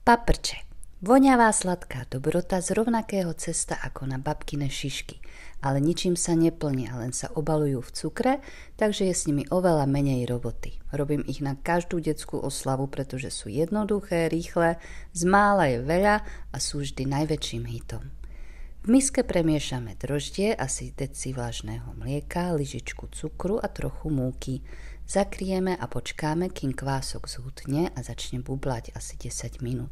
Paprče. Voňavá sladká dobrota z rovnakého cesta ako na babkine šišky, ale ničím sa neplnia, len sa obalujú v cukre, takže je s nimi oveľa menej roboty. Robím ich na každú detskú oslavu, pretože sú jednoduché, rýchle, z mála je veľa a sú vždy najväčším hitom. V miske premiešame droždie, asi deci vlažného mlieka, lyžičku cukru a trochu múky. Zakrieme a počkáme, kým kvások zhutne a začne bublať asi 10 minút.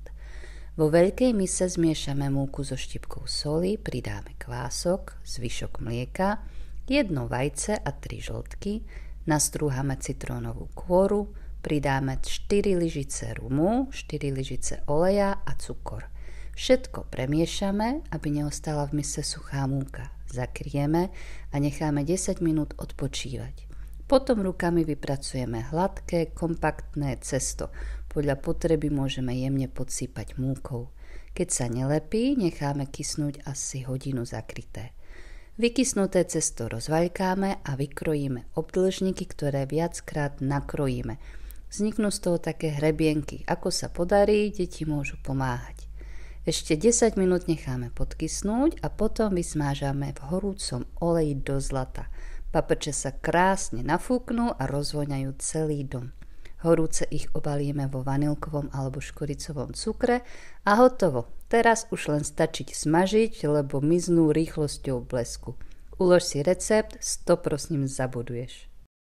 Vo veľkej mise zmiešame múku so štipkou soli, pridáme kvások, zvyšok mlieka, 1 vajce a 3 žltky, nastrúhame citrónovú kôru, pridáme 4 lyžice rumu, 4 lyžice oleja a cukor. Všetko premiešame, aby neostala v mise suchá múka. Zakrieme a necháme 10 minút odpočívať. Potom rukami vypracujeme hladké, kompaktné cesto. Podľa potreby môžeme jemne podsypať múkou. Keď sa nelepí, necháme kysnúť asi hodinu zakryté. Vykysnuté cesto rozvaľkáme a vykrojíme obdĺžniky, ktoré viackrát nakrojíme. Vzniknú z toho také hrebienky. Ako sa podarí, deti môžu pomáhať. Ešte 10 minút necháme podkysnúť a potom vysmážame v horúcom oleji do zlata. Paprče sa krásne nafúknú a rozvoňajú celý dom. Horúce ich obalíme vo vanilkovom alebo škoricovom cukre a hotovo. Teraz už len stačiť smažiť, lebo miznú rýchlosťou blesku. Ulož si recept, 100 prosím zabuduješ.